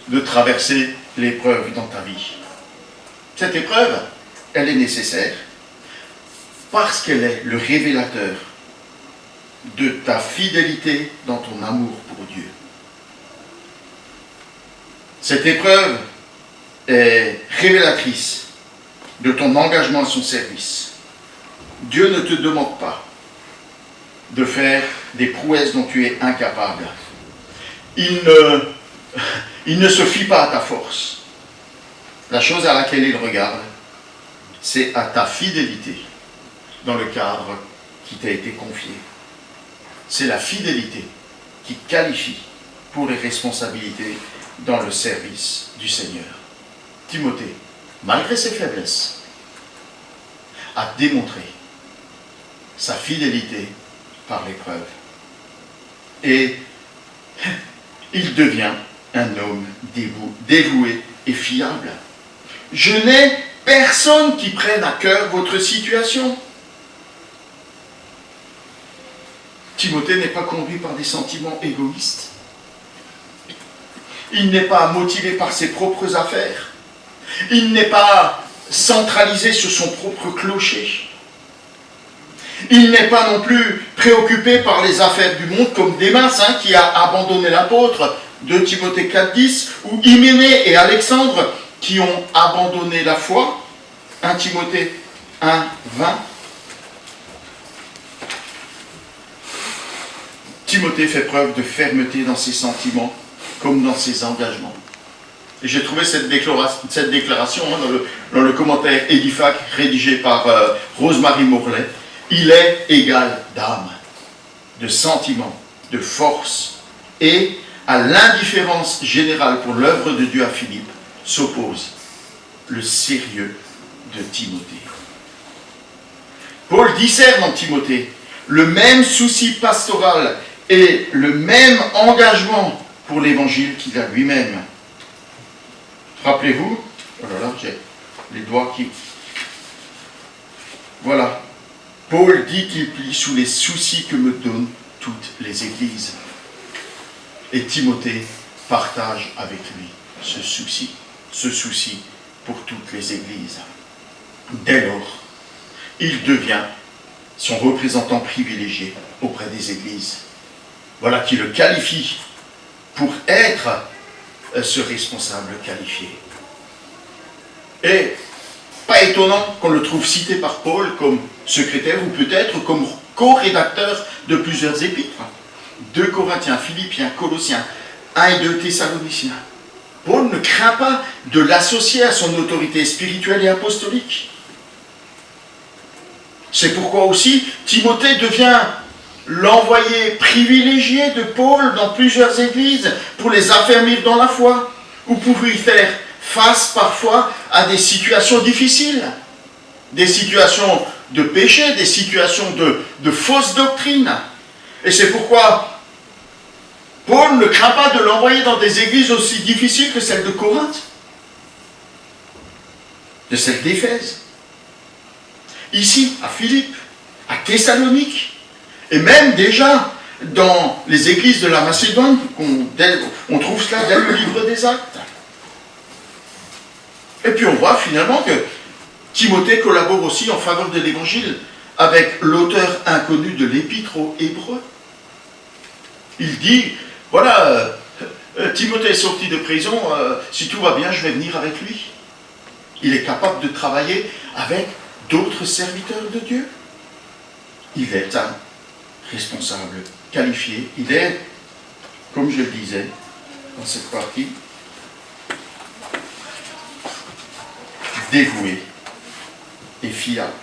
de traverser l'épreuve dans ta vie. Cette épreuve, elle est nécessaire parce qu'elle est le révélateur de ta fidélité dans ton amour pour Dieu. Cette épreuve est révélatrice de ton engagement à son service. Dieu ne te demande pas de faire des prouesses dont tu es incapable. Il ne se fie pas à ta force. La chose à laquelle il regarde, c'est à ta fidélité dans le cadre qui t'a été confié. C'est la fidélité qui qualifie pour les responsabilités dans le service du Seigneur. Timothée, malgré ses faiblesses, a démontré sa fidélité par l'épreuve. Et il devient un homme dévoué et fiable. Je n'ai personne qui prenne à cœur votre situation. Timothée n'est pas conduit par des sentiments égoïstes. Il n'est pas motivé par ses propres affaires. Il n'est pas centralisé sur son propre clocher. Il n'est pas non plus préoccupé par les affaires du monde comme Démas, qui a abandonné l'apôtre, 2 Timothée 4,10, ou Hyménée et Alexandre qui ont abandonné la foi, 1 Timothée 1,20. Timothée fait preuve de fermeté dans ses sentiments comme dans ses engagements. Et j'ai trouvé cette déclaration dans le commentaire Edifac rédigé par Rose-Marie Morlet. Il est égal d'âme, de sentiment, de force, et à l'indifférence générale pour l'œuvre de Dieu à Philippe s'oppose le sérieux de Timothée. Paul discerne en Timothée le même souci pastoral et le même engagement pour l'évangile qu'il a lui-même. Rappelez-vous, oh là là, j'ai les doigts qui... Voilà. Paul dit qu'il plie sous les soucis que me donnent toutes les églises. Et Timothée partage avec lui ce souci pour toutes les églises. Dès lors, il devient son représentant privilégié auprès des églises. Voilà qui le qualifie pour être ce responsable qualifié. Et pas étonnant qu'on le trouve cité par Paul comme secrétaire ou peut-être comme co-rédacteur de plusieurs épîtres. 2 Corinthiens, Philippiens, Colossiens, 1 et 2 Thessaloniciens. Paul ne craint pas de l'associer à son autorité spirituelle et apostolique. C'est pourquoi aussi Timothée devient l'envoyé privilégié de Paul dans plusieurs églises pour les affermir dans la foi ou pour y faire face parfois à des situations difficiles, des situations de péché, des situations de fausses doctrines. Et c'est pourquoi Paul ne craint pas de l'envoyer dans des églises aussi difficiles que celle de Corinthe. de celle d'Éphèse, ici à Philippe, à Thessalonique, et même déjà dans les églises de la Macédoine, on trouve cela dès le livre des Actes. Et puis on voit finalement que Timothée collabore aussi en faveur de l'Évangile avec l'auteur inconnu de l'Épître aux Hébreux. Il dit, voilà, Timothée est sorti de prison, si tout va bien, je vais venir avec lui. Il est capable de travailler avec d'autres serviteurs de Dieu. Il est un responsable qualifié. Il est, comme je le disais dans cette partie, dévoué et fiable.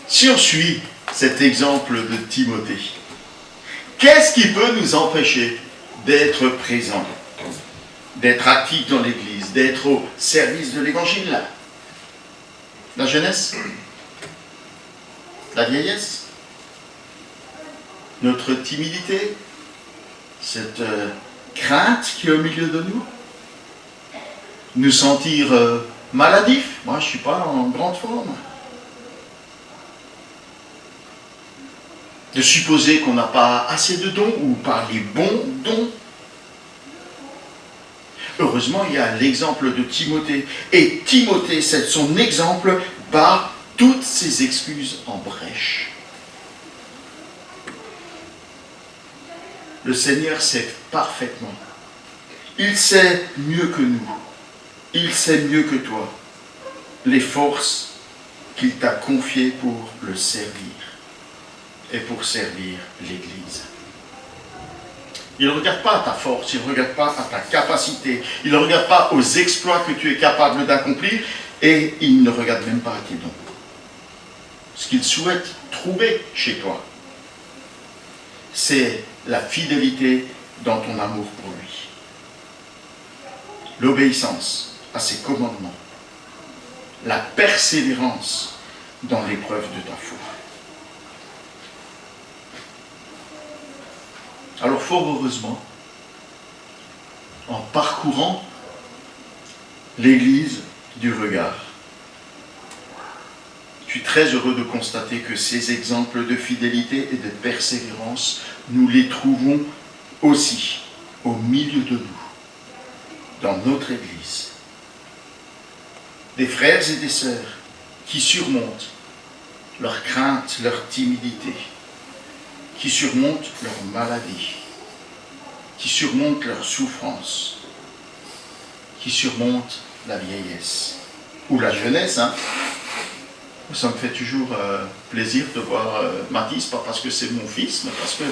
Si on suit cet exemple de Timothée, qu'est-ce qui peut nous empêcher d'être présents, d'être actifs dans l'Église, d'être au service de l'Évangile? La jeunesse? La vieillesse? Notre timidité? Cette crainte qui est au milieu de nous? Nous sentir maladifs? Moi, je ne suis pas en grande forme. De supposer qu'on n'a pas assez de dons ou pas les bons dons. Heureusement, il y a l'exemple de Timothée. Et Timothée, son exemple, bat toutes ses excuses en brèche. Le Seigneur sait parfaitement. Il sait mieux que nous. Il sait mieux que toi les forces qu'il t'a confiées pour le servir et pour servir l'Église. Il ne regarde pas à ta force, il ne regarde pas à ta capacité, il ne regarde pas aux exploits que tu es capable d'accomplir et il ne regarde même pas à tes dons. Ce qu'il souhaite trouver chez toi, c'est la fidélité dans ton amour pour lui. L'obéissance à ses commandements, la persévérance dans l'épreuve de ta foi. Alors fort heureusement, en parcourant l'église du regard, je suis très heureux de constater que ces exemples de fidélité et de persévérance, nous les trouvons aussi au milieu de nous, dans notre Église. Des frères et des sœurs qui surmontent leur crainte, leur timidité, qui surmontent leur maladie, qui surmontent leur souffrance, qui surmontent la vieillesse, ou la jeunesse. Ça me fait toujours plaisir de voir Mathis, pas parce que c'est mon fils, mais parce que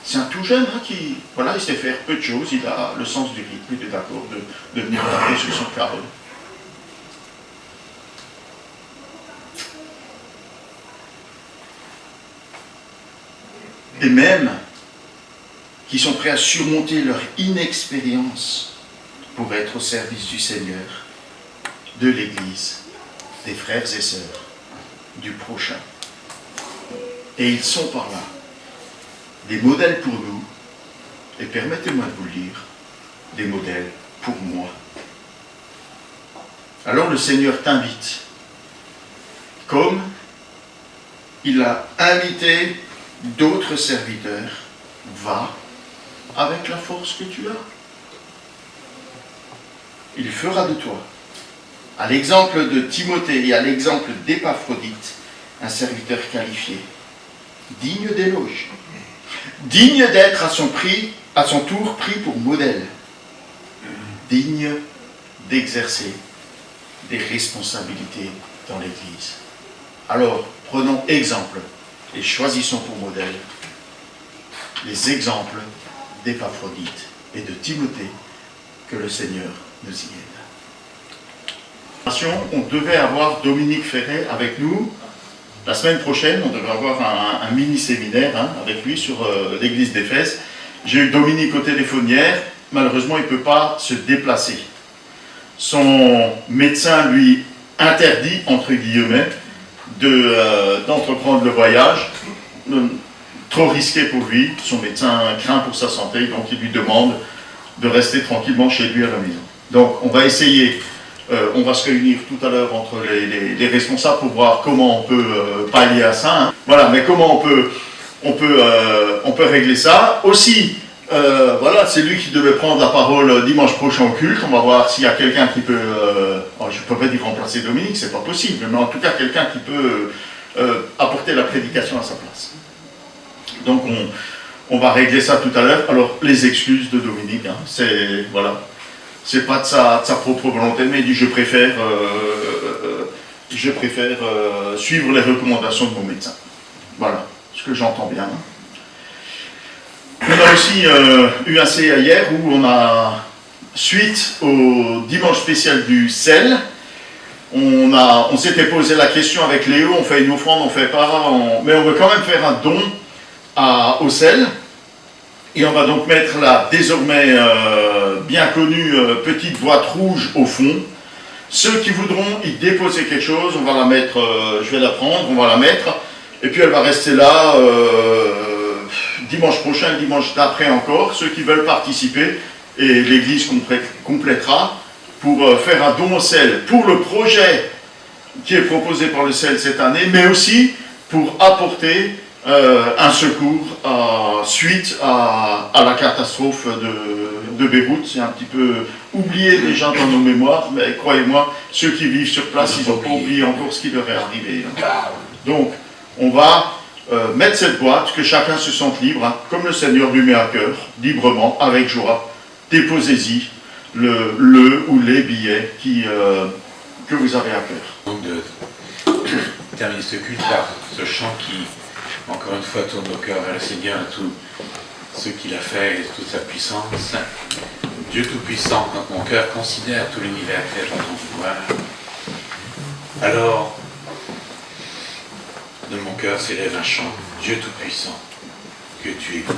c'est un tout jeune qui, voilà, il sait faire peu de choses, il a le sens du rythme, il est d'accord de venir taper sur son carreau. Et même qui sont prêts à surmonter leur inexpérience pour être au service du Seigneur, de l'Église, des frères et sœurs, du prochain. Et ils sont par là des modèles pour nous, et permettez-moi de vous le dire, des modèles pour moi. Alors le Seigneur t'invite, comme il a invité d'autres serviteurs, va avec la force que tu as. Il fera de toi, à l'exemple de Timothée et à l'exemple d'Épaphrodite, un serviteur qualifié, digne d'éloge, digne d'être à son tour pris pour modèle, digne d'exercer des responsabilités dans l'Église. Alors, prenons exemple et choisissons pour modèle les exemples d'Épaphrodite et de Timothée, que le Seigneur nous y aide. On devait avoir Dominique Ferret avec nous. La semaine prochaine, on devrait avoir un mini-séminaire avec lui sur l'église d'Éphèse. J'ai eu Dominique au téléphone hier. Malheureusement, il ne peut pas se déplacer. Son médecin lui interdit, entre guillemets, d'entreprendre le voyage. Trop risqué pour lui. Son médecin craint pour sa santé, donc il lui demande de rester tranquillement chez lui à la maison. Donc on va essayer, on va se réunir tout à l'heure entre les responsables pour voir comment on peut pallier à ça. Hein. Voilà, mais comment on peut régler ça. Aussi, voilà, c'est lui qui devait prendre la parole dimanche prochain au culte. On va voir s'il y a quelqu'un qui peut, je ne peux pas dire remplacer Dominique, c'est pas possible, mais en tout cas quelqu'un qui peut apporter la prédication à sa place. Donc on va régler ça tout à l'heure. Alors les excuses de Dominique, hein, c'est pas de sa propre volonté, mais il dit je préfère suivre les recommandations de mon médecin. Voilà, ce que j'entends bien. On a aussi eu un CA hier où on a, suite au dimanche spécial du sel, on s'était posé la question avec Léo, on fait une offrande, on fait pas, mais on veut quand même faire un don au sel. Et on va donc mettre la désormais bien connue petite boîte rouge au fond. Ceux qui voudront y déposer quelque chose, on va la mettre, je vais la prendre, on va la mettre, et puis elle va rester là dimanche prochain, le dimanche d'après encore, ceux qui veulent participer, et l'église complétera pour faire un don au sel, pour le projet qui est proposé par le sel cette année, mais aussi pour apporter un secours suite à la catastrophe de Beyrouth. C'est un petit peu oublié déjà dans nos mémoires, mais croyez-moi, ceux qui vivent sur place, ils n'ont pas oublié encore ce qui leur est arrivé. Donc, on va mettre cette boîte, que chacun se sente libre, hein, comme le Seigneur lui met à cœur, librement, avec joie. Déposez-y le ou les billets que vous avez à cœur. Donc de terminer ce culte par ce chant qui, encore une fois, tourne nos cœurs vers le Seigneur et tout ce qu'il a fait et toute sa puissance. Dieu Tout-Puissant, quand mon cœur considère tout l'univers créé par ton pouvoir, alors de mon cœur s'élève un chant. Dieu Tout-Puissant, que tu es bon.